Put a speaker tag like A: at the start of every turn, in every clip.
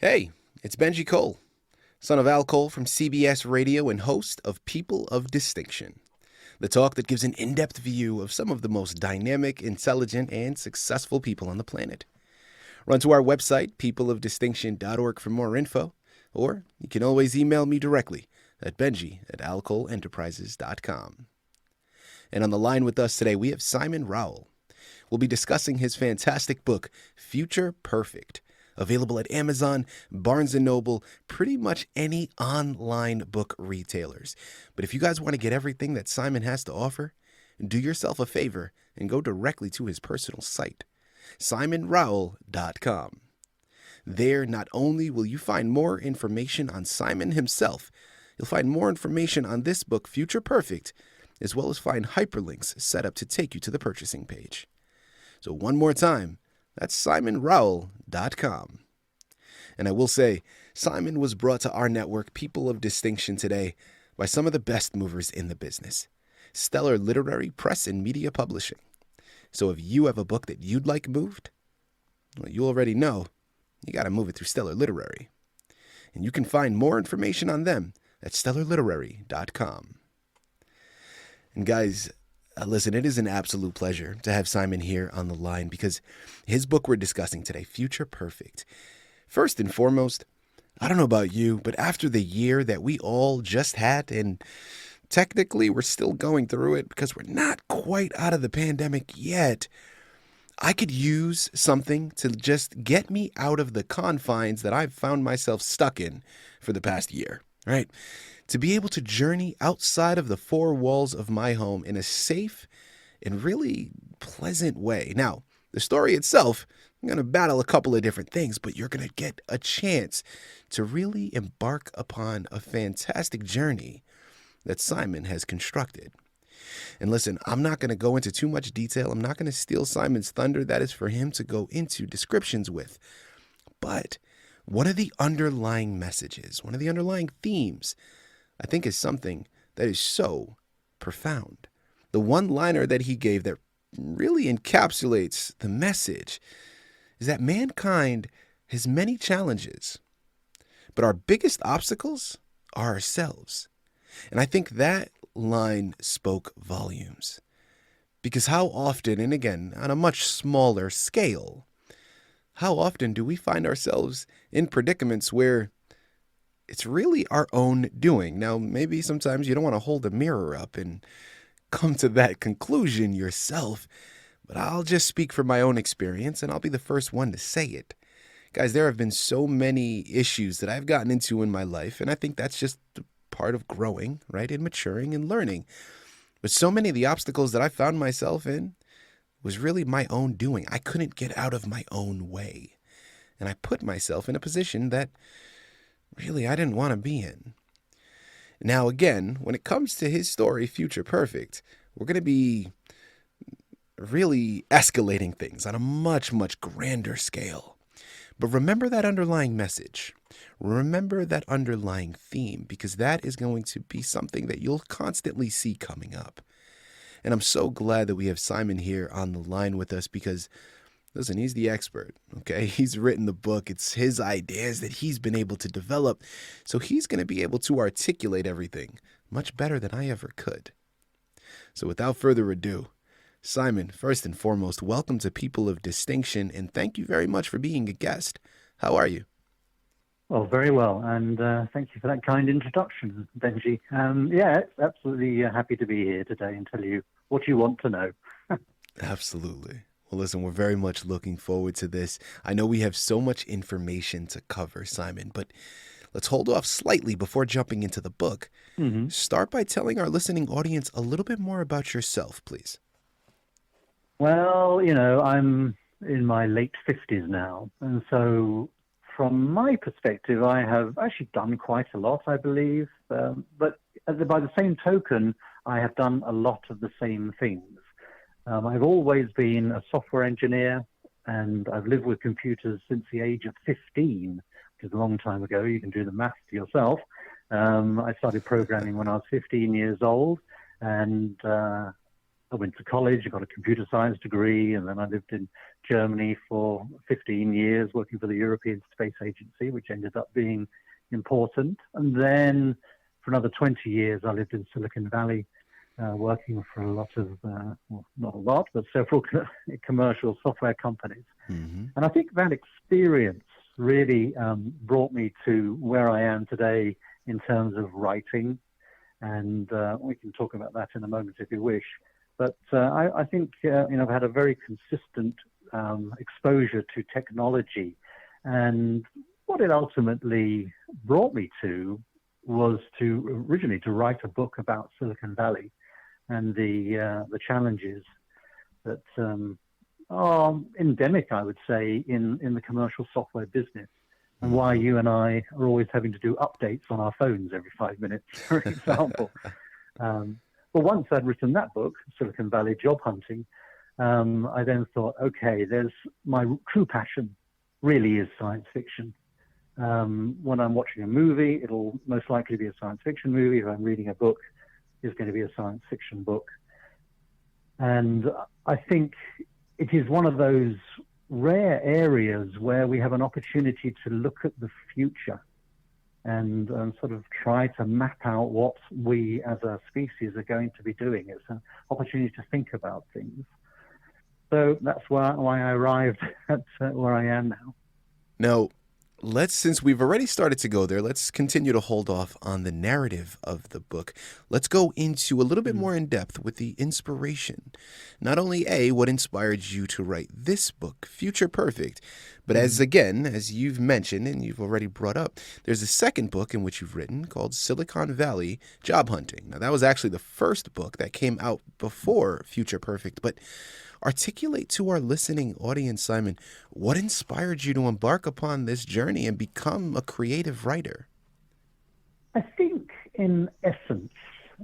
A: Hey, it's Benjie Cole, son of Al Cole from CBS Radio and host of People of Distinction, the talk that gives an in-depth view of some of the most dynamic, intelligent, and successful people on the planet. Run to our website, peopleofdistinction.org for more info, or you can always email me directly at benji@alcoleenterprises.com. And on the line with us today, we have Simon Rowell. We'll be discussing his fantastic book, Future Perfect, available at Amazon, Barnes & Noble, pretty much any online book retailers. But if you guys want to get everything that Simon has to offer, do yourself a favor and go directly to his personal site, simonrowell.com. There, not only will you find more information on Simon himself, you'll find more information on this book, Future Perfect, as well as find hyperlinks set up to take you to the purchasing page. So one more time, that's simonrowell.com. And I will say, Simon was brought to our network, People of Distinction, today by some of the best movers in the business, Stellar Literary Press and Media Publishing. So if you have a book that you'd like moved, well, you already know you got to move it through Stellar Literary. And you can find more information on them at stellarliterary.com. And guys, listen, it is an absolute pleasure to have Simon here on the line because his book we're discussing today, Future Perfect. First and foremost, I don't know about you, but after the year that we all just had, and technically we're still going through it because we're not quite out of the pandemic yet, I could use something to just get me out of the confines that I've found myself stuck in for the past year, right? To be able to journey outside of the four walls of my home in a safe and really pleasant way. Now, the story itself, I'm going to battle a couple of different things, but you're going to get a chance to really embark upon a fantastic journey that Simon has constructed. And listen, I'm not going to go into too much detail. I'm not going to steal Simon's thunder. That is for him to go into descriptions with. But one of the underlying messages, one of the underlying themes, I think is something that is so profound. The one-liner that he gave that really encapsulates the message is that mankind has many challenges, but our biggest obstacles are ourselves. And I think that line spoke volumes. Because how often, and again, on a much smaller scale, how often do we find ourselves in predicaments where it's really our own doing? Now, maybe sometimes you don't want to hold a mirror up and come to that conclusion yourself, but I'll just speak from my own experience, and I'll be the first one to say it. Guys, there have been so many issues that I've gotten into in my life, and I think that's just part of growing, right, and maturing and learning. But so many of the obstacles that I found myself in was really my own doing. I couldn't get out of my own way, and I put myself in a position that really I didn't want to be in. Now, again, when it comes to his story, Future Perfect, we're going to be really escalating things on a much, much grander scale. But remember that underlying message. Remember that underlying theme, because that is going to be something that you'll constantly see coming up. And I'm so glad that we have Simon here on the line with us because, listen, he's the expert, okay? He's written the book. It's his ideas that he's been able to develop. So he's going to be able to articulate everything much better than I ever could. So without further ado, Simon, first and foremost, welcome to People of Distinction, and thank you very much for being a guest. How are you?
B: Well, very well, and thank you for that kind introduction, Benji. Yeah, absolutely happy to be here today and tell you what you want to know.
A: Absolutely. Well, listen, we're very much looking forward to this. I know we have so much information to cover, Simon, but let's hold off slightly before jumping into the book.
B: Mm-hmm.
A: Start by telling our listening audience a little bit more about yourself, please.
B: Well, I'm in my late 50s now, and so from my perspective, I have actually done quite a lot, I believe, but by the same token, I have done a lot of the same things. I've always been a software engineer, and I've lived with computers since the age of 15, which is a long time ago. You can do the math yourself. I started programming when I was 15 years old, and I went to college, I got a computer science degree, and then I lived in Germany for 15 years working for the European Space Agency, which ended up being important. And then for another 20 years, I lived in Silicon Valley, working for a lot of, well, not a lot, but several commercial software companies.
A: Mm-hmm.
B: And I think that experience really brought me to where I am today in terms of writing. And we can talk about that in a moment if you wish. But I think I've had a very consistent exposure to technology. And what it ultimately brought me to was originally to write a book about Silicon Valley and the challenges that are endemic, I would say, in the commercial software business, and why you and I are always having to do updates on our phones every 5 minutes, for example. But once I'd written that book, Silicon Valley Job Hunting, I then thought, okay, there's my true passion really is science fiction. When I'm watching a movie, it'll most likely be a science fiction movie. If I'm reading a book, it's going to be a science fiction book. And I think it is one of those rare areas where we have an opportunity to look at the future and sort of try to map out what we as a species are going to be doing. It's an opportunity to think about things. So that's why I arrived at where I am now.
A: Now, since we've already started to go there, let's continue to hold off on the narrative of the book. Let's go into a little bit more in depth with the inspiration. Not only what inspired you to write this book, Future Perfect, but as you've mentioned and you've already brought up, there's a second book in which you've written called Silicon Valley Job Hunting. Now, that was actually the first book that came out before Future Perfect, but articulate to our listening audience, Simon, what inspired you to embark upon this journey and become a creative writer?
B: I think, in essence,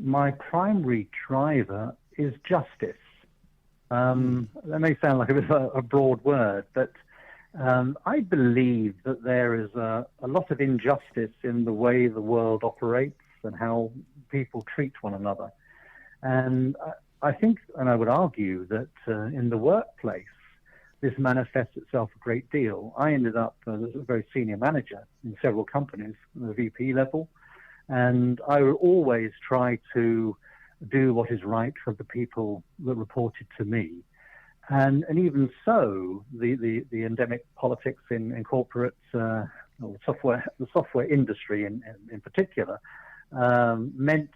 B: my primary driver is justice. That may sound like a bit of a broad word, but I believe that there is a lot of injustice in the way the world operates and how people treat one another. And I think, and I would argue, that in the workplace, this manifests itself a great deal. I ended up as a very senior manager in several companies at the VP level, and I would always try to do what is right for the people that reported to me. And even so, the endemic politics in corporate the software industry in particular, meant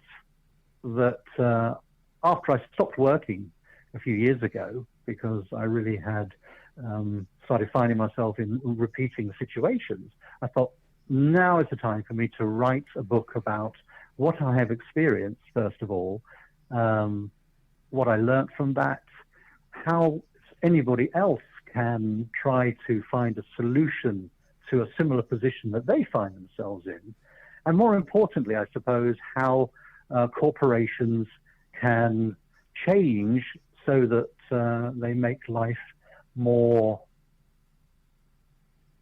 B: that after I stopped working a few years ago, because I really had started finding myself in repeating situations, I thought, now is the time for me to write a book about what I have experienced, first of all, what I learned from that, how anybody else can try to find a solution to a similar position that they find themselves in, and more importantly, I suppose, how corporations can change so that they make life more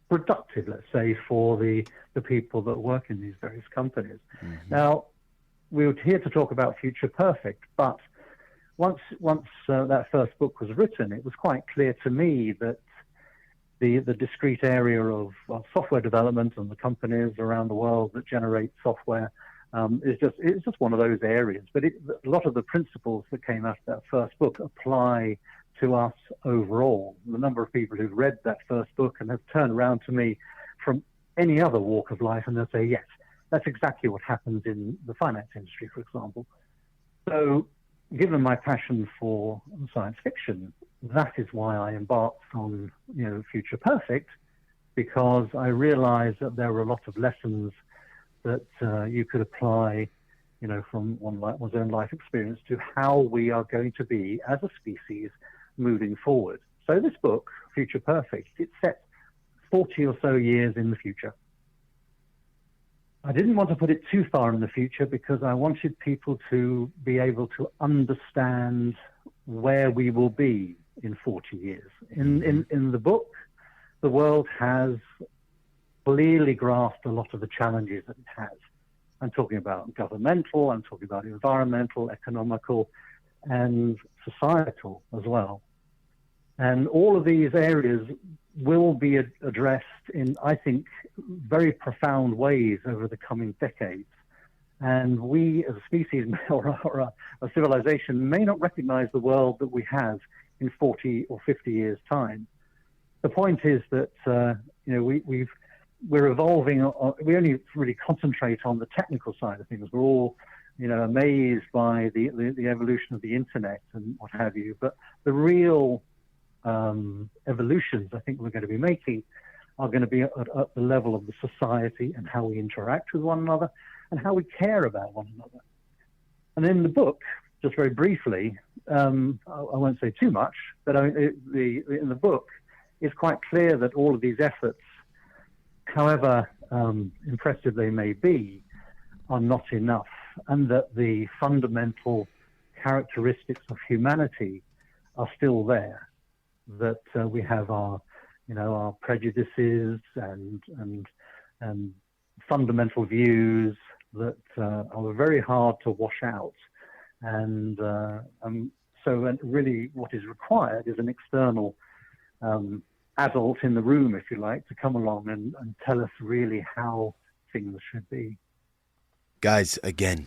B: productive, let's say, for the people that work in these various companies. Mm-hmm. Now, we were here to talk about Future Perfect, but once that first book was written, it was quite clear to me that the discrete area of software development and the companies around the world that generate software it's just one of those areas. But a lot of the principles that came out of that first book apply to us overall. The number of people who've read that first book and have turned around to me from any other walk of life and they'll say, yes, that's exactly what happens in the finance industry, for example. So given my passion for science fiction, that is why I embarked on Future Perfect, because I realized that there were a lot of lessons that you could apply, from one's own life experience to how we are going to be as a species moving forward. So this book, Future Perfect, it's set 40 or so years in the future. I didn't want to put it too far in the future because I wanted people to be able to understand where we will be in 40 years. In the book, the world has clearly grasped a lot of the challenges that it has. I'm talking about governmental, I'm talking about environmental, economical, and societal as well. And all of these areas will be addressed in, I think, very profound ways over the coming decades. And we as a species or a civilization may not recognize the world that we have in 40 or 50 years' time. The point is that we're evolving. We only really concentrate on the technical side of things. We're all amazed by the evolution of the internet and what have you. But the real evolutions I think we're going to be making are going to be at the level of the society and how we interact with one another and how we care about one another. And in the book, just very briefly, I won't say too much, but in the book, it's quite clear that all of these efforts, however impressive they may be, are not enough, and that the fundamental characteristics of humanity are still there. That we have our prejudices and fundamental views that are very hard to wash out, and so really what is required is an external adult in the room, if you like, to come along and tell us really how things should be.
A: Guys, again,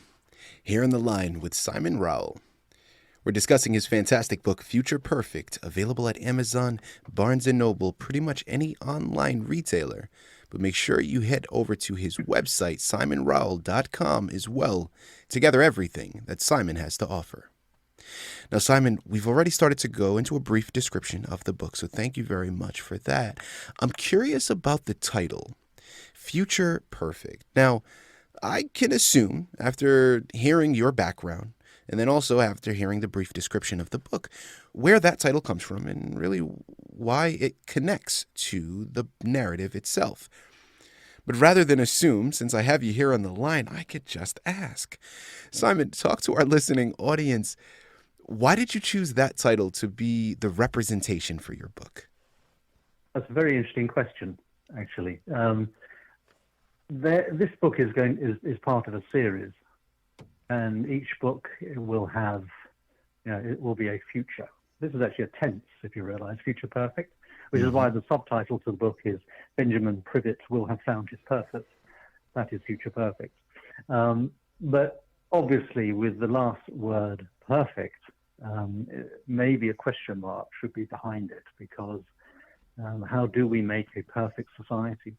A: here on the line with Simon Rowell. We're discussing his fantastic book, Future Perfect, available at Amazon, Barnes & Noble, pretty much any online retailer. But make sure you head over to his website, simonrowell.com, as well, to gather everything that Simon has to offer. Now, Simon, we've already started to go into a brief description of the book, so thank you very much for that. I'm curious about the title, Future Perfect. Now, I can assume, after hearing your background, and then also after hearing the brief description of the book, where that title comes from and really why it connects to the narrative itself. But rather than assume, since I have you here on the line, I could just ask. Simon, talk to our listening audience. Why did you choose that title to be the representation for your book?
B: That's a very interesting question, actually. This book is part of a series. And each book will have, it will be a future. This is actually a tense, if you realize, Future Perfect, which is why the subtitle to the book is Benjamin Privet Will Have Found His Purpose. That is Future Perfect. But obviously, with the last word, perfect, maybe a question mark should be behind it, because how do we make a perfect society?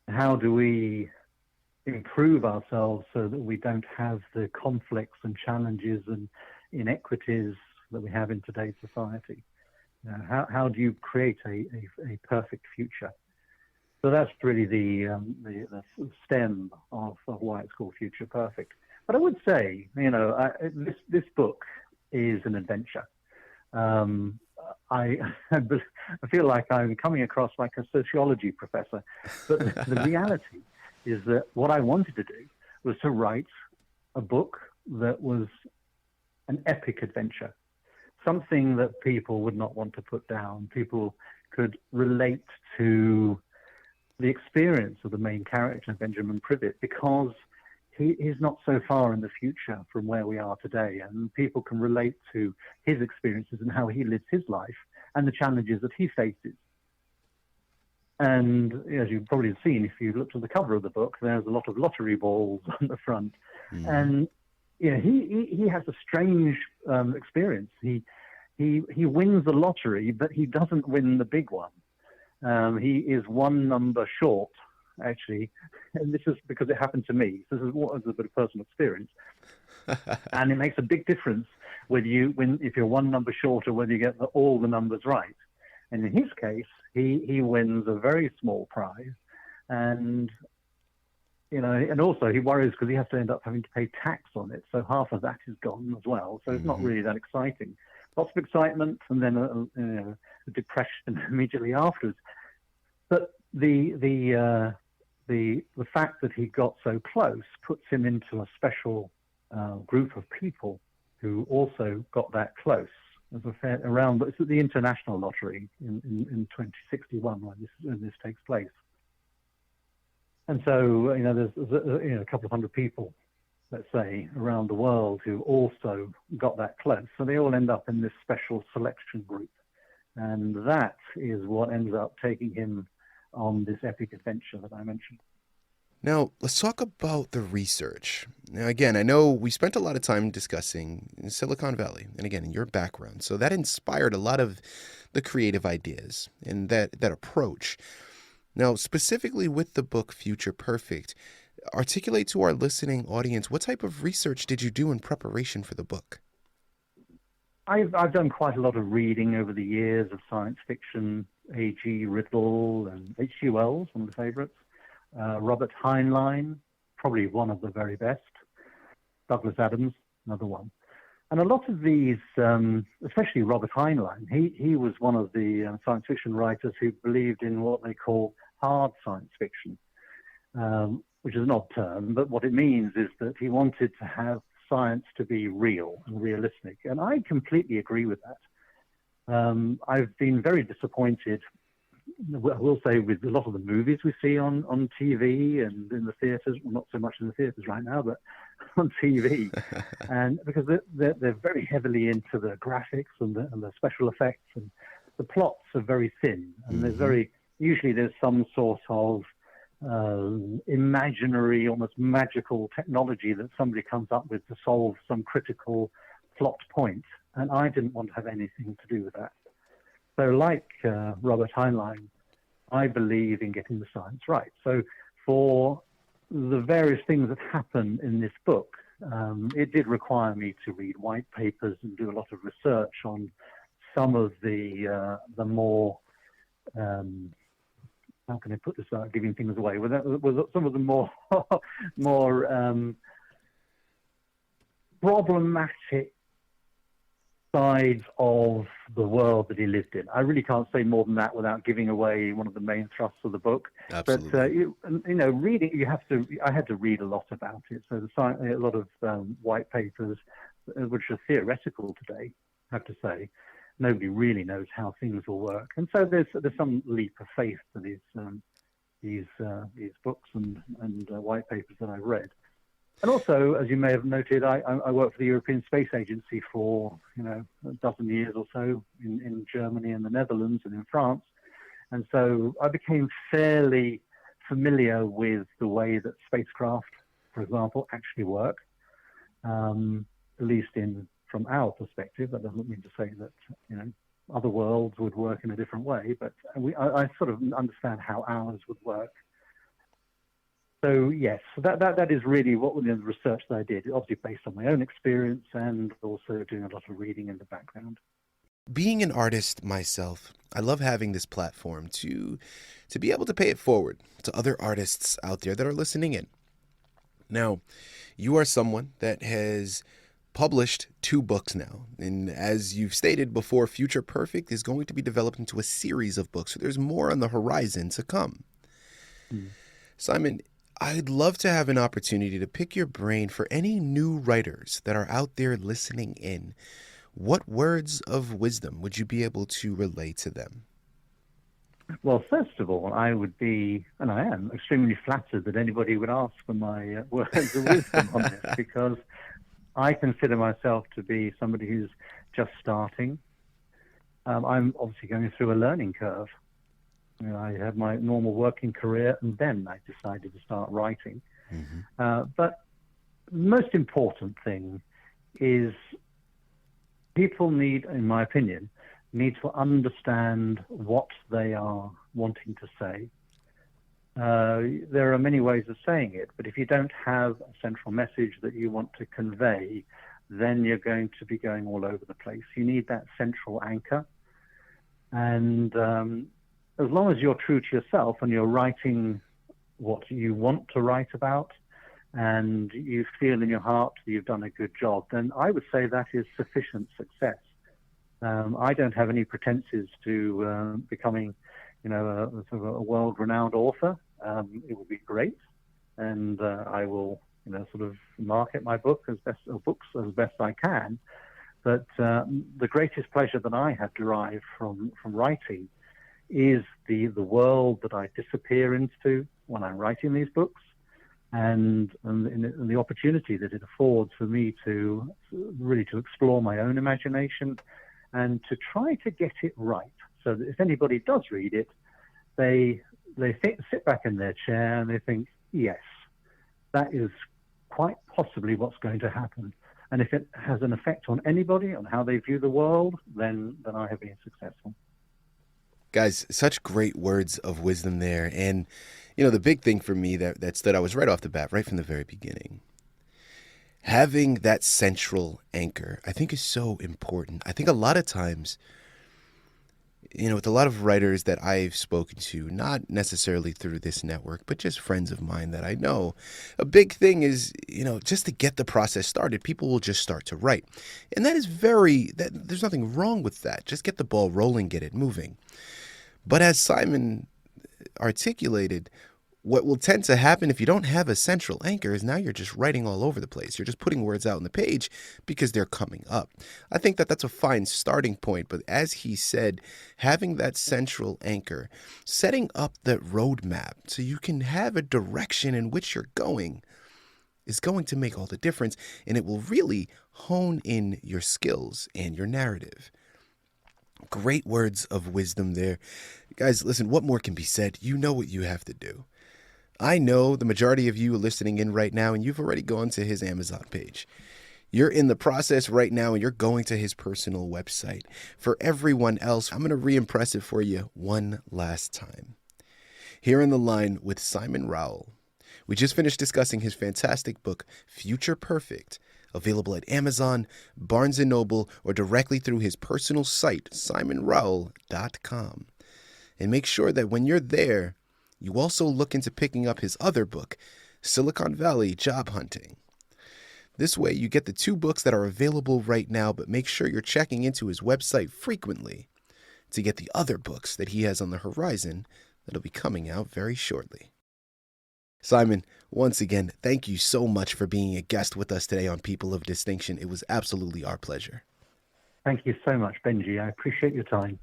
B: How do we improve ourselves so that we don't have the conflicts and challenges and inequities that we have in today's society? How do you create a perfect future? So that's really the stem of why it's called Future Perfect. But I would say, this book is an adventure. I feel like I'm coming across like a sociology professor, but the reality is that what I wanted to do was to write a book that was an epic adventure, something that people would not want to put down. People could relate to the experience of the main character, Benjamin Privet, because he is not so far in the future from where we are today, and people can relate to his experiences and how he lives his life and the challenges that he faces. And as you've probably seen, if you looked at the cover of the book, there's a lot of lottery balls on the front. And he has a strange experience. He wins the lottery, but he doesn't win the big one. He is one number short, actually. And this is because it happened to me. This is a bit of personal experience. And it makes a big difference whether if you're one number short or whether you get all the numbers right. And in his case, he wins a very small prize, and also he worries because he has to end up having to pay tax on it, so half of that is gone as well. So it's not really that exciting. Lots of excitement, and then a depression immediately afterwards. But the fact that he got so close puts him into a special group of people who also got that close. But it's at the international lottery in 2061 when this takes place. And so, there's a couple of hundred people let's say, around the world who also got that close. So they all end up in this special selection group. And that is what ends up taking him on this epic adventure that I mentioned.
A: Now, let's talk about the research. Now, again, I know we spent a lot of time discussing Silicon Valley, and again, in your background. So that inspired a lot of the creative ideas and that approach. Now, specifically with the book Future Perfect, articulate to our listening audience, what type of research did you do in preparation for the book?
B: I've done quite a lot of reading over the years of science fiction, A.G. Riddle and H.G. Wells, one of the favorites. Robert Heinlein, probably one of the very best. Douglas Adams, another one. And a lot of these, especially Robert Heinlein, he was one of the science fiction writers who believed in what they call hard science fiction, which is an odd term, but what it means is that he wanted to have science to be real and realistic. And I completely agree with that. I've been very disappointed, I will say, with a lot of the movies we see on TV and in the theatres, well, not so much in the theatres right now, but on TV. And because they're very heavily into the graphics and the special effects, and the plots are very thin. And usually there's some sort of imaginary, almost magical technology that somebody comes up with to solve some critical plot point. And I didn't want to have anything to do with that. So like Robert Heinlein, I believe in getting the science right. So for the various things that happen in this book, it did require me to read white papers and do a lot of research on some of the more, how can I put this without giving things away? Was some of the more problematic sides of the world that he lived in. I really can't say more than that without giving away one of the main thrusts of the book.
A: Absolutely.
B: But reading, I had to read a lot about it. So a lot of white papers, which are theoretical today, I have to say. Nobody really knows how things will work, and so there's some leap of faith to these books and white papers that I've read. And also, as you may have noted, I worked for the European Space Agency for a dozen years or so in Germany and the Netherlands and in France, and so I became fairly familiar with the way that spacecraft, for example, actually work, at least from our perspective. That doesn't mean to say that other worlds would work in a different way, but I sort of understand how ours would work. So yes, that is really what the research that I did, obviously based on my own experience and also doing a lot of reading in the background.
A: Being an artist myself, I love having this platform to be able to pay it forward to other artists out there that are listening in. Now, you are someone that has published 2 books now, and as you've stated before, Future Perfect is going to be developed into a series of books, so there's more on the horizon to come. Simon, I'd love to have an opportunity to pick your brain for any new writers that are out there listening in. What words of wisdom would you be able to relay to them?
B: Well, first of all, I would be, and I am, extremely flattered that anybody would ask for my words of wisdom on this, because I consider myself to be somebody who's just starting. I'm obviously going through a learning curve. I had my normal working career, and then I decided to start writing. But the most important thing is people need, in my opinion, to understand what they are wanting to say. There are many ways of saying it, but if you don't have a central message that you want to convey, then you're going to be going all over the place. You need that central anchor. And as long as you're true to yourself and you're writing what you want to write about, and you feel in your heart that you've done a good job, then I would say that is sufficient success. I don't have any pretenses to becoming, a sort of a world-renowned author. It would be great, and I will, sort of market my books as best I can. But the greatest pleasure that I have derived from writing is the world that I disappear into when I'm writing these books, and the opportunity that it affords for me to really to explore my own imagination and to try to get it right, so that if anybody does read it, they sit back in their chair and they think, yes, that is quite possibly what's going to happen. And if it has an effect on anybody, on how they view the world, then I have been successful.
A: Guys, such great words of wisdom there. And, you know, the big thing for me that stood out was right off the bat, right from the very beginning. Having that central anchor, I think, is so important. I think a lot of times, you know, with a lot of writers that I've spoken to, not necessarily through this network, but just friends of mine that I know, a big thing is, you know, just to get the process started, people will just start to write. And that is there's nothing wrong with that. Just get the ball rolling, get it moving. But as Simon articulated, what will tend to happen if you don't have a central anchor is now you're just writing all over the place. You're just putting words out on the page because they're coming up. I think that that's a fine starting point. But as he said, having that central anchor, setting up the roadmap so you can have a direction in which you're going is going to make all the difference. And it will really hone in your skills and your narrative. Great words of wisdom there. Guys, listen, what more can be said? You know what you have to do. I know the majority of you are listening in right now, and you've already gone to his Amazon page. You're in the process right now, and you're going to his personal website. For everyone else, I'm going to re-impress it for you one last time. Here in the line with Simon Rowell, we just finished discussing his fantastic book, Future Perfect, available at Amazon, Barnes & Noble, or directly through his personal site, simonrowell.com. And make sure that when you're there, you also look into picking up his other book, Silicon Valley Job Hunting. This way, you get the two books that are available right now, but make sure you're checking into his website frequently to get the other books that he has on the horizon that'll be coming out very shortly. Simon, once again, thank you so much for being a guest with us today on People of Distinction. It was absolutely our pleasure.
B: Thank you so much, Benjie. I appreciate your time.